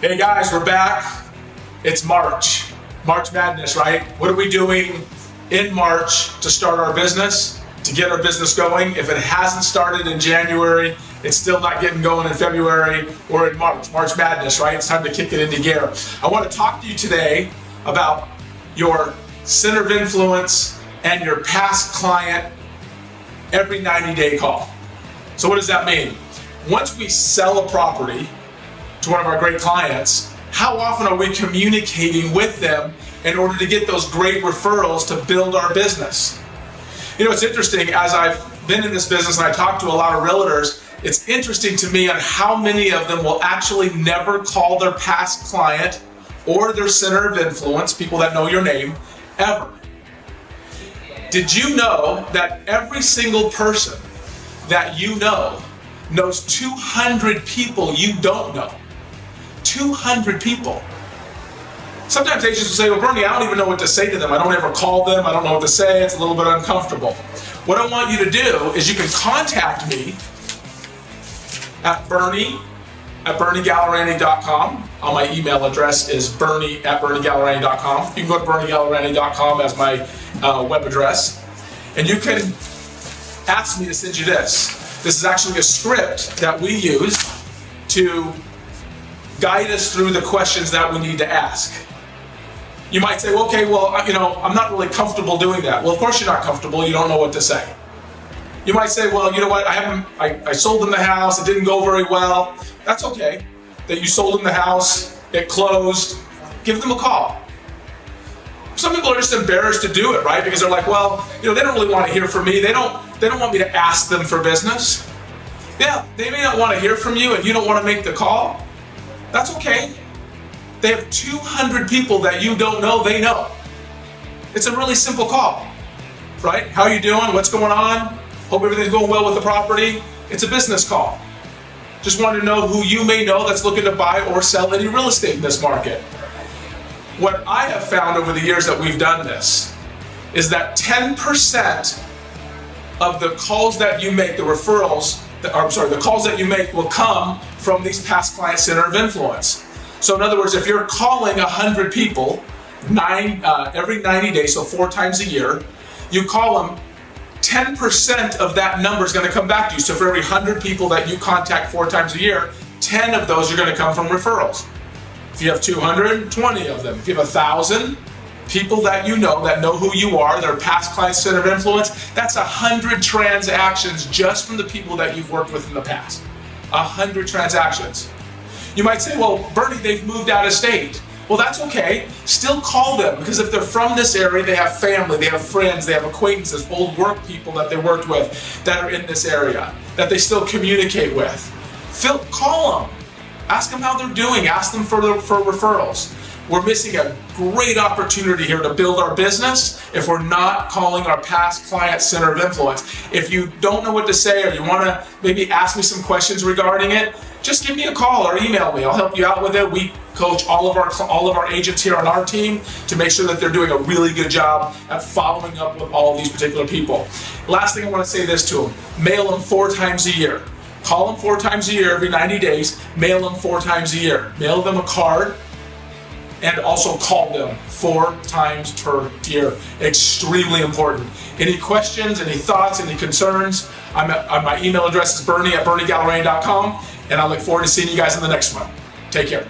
Hey guys, we're back. It's March Madness, right? What are we doing in March to start our business, to get our business going? If it hasn't started in January, it's still not getting going in February or in March Madness, right? It's time to kick it into gear. I want to talk to you today about your center of influence and your past client every 90-day call. So what does that mean? Once we sell a property to one of our great clients, how often are we communicating with them in order to get those great referrals to build our business? You know, it's interesting, as I've been in this business and I talk to a lot of realtors, it's interesting to me on how many of them will actually never call their past client or their center of influence, people that know your name, ever. Did you know that every single person that you know knows 200 people you don't know? 200 people. Sometimes agents will say, well, Bernie, I don't even know what to say to them. I don't ever call them. I don't know what to say. It's a little bit uncomfortable. What I want you to do is you can contact me at bernie@berniegallerani.com. My email address is bernie@berniegallerani.com. You can go to berniegallerani.com as my web address. And you can ask me to send you this. This is actually a script that we use to guide us through the questions that we need to ask. You might say, well, okay, well, I'm not really comfortable doing that. Well, of course you're not comfortable. You don't know what to say. You might say, well, you know what? I sold them the house. It didn't go very well. That's okay. That you sold them the house. It closed. Give them a call. Some people are just embarrassed to do it, right? Because they're like, well, they don't really want to hear from me. They don't want me to ask them for business. Yeah, they may not want to hear from you and you don't want to make the call. That's okay. They have 200 people that you don't know they know. It's a really simple call, right? How are you doing? What's going on? Hope everything's going well with the property. It's a business call. Just wanted to know who you may know that's looking to buy or sell any real estate in this market. What I have found over the years that we've done this is that 10% of the calls that you make, the calls that you make will come from these past client center of influence. So in other words, if you're calling 100 people every 90 days, so 4 times a year, you call them, 10% of that number is going to come back to you. So for every 100 people that you contact 4 times a year, 10 of those are going to come from referrals. If you have 200, 20 of them. If you have 1,000 people that you know that know who you are, their past client center of influence, that's 100 transactions just from the people that you've worked with in the past. 100 transactions. You might say, well, Bernie, they've moved out of state. Well, that's okay. Still call them, because if they're from this area, they have family, they have friends, they have acquaintances, old work people that they worked with that are in this area, that they still communicate with. Call them. Ask them how they're doing. Ask them for referrals. We're missing a great opportunity here to build our business if we're not calling our past client center of influence. If you don't know what to say, or you want to maybe ask me some questions regarding it, just give me a call or email me. I'll help you out with it. We coach all of our agents here on our team to make sure that they're doing a really good job at following up with all of these particular people. Last thing I want to say this to them: mail them 4 times a year. Call them 4 times a year every 90 days. Mail them 4 times a year. Mail them a card. And also call them 4 times per year. Extremely important. Any questions, any thoughts, any concerns? My email address is bernie@berniegallerani.com, and I look forward to seeing you guys in the next one. Take care.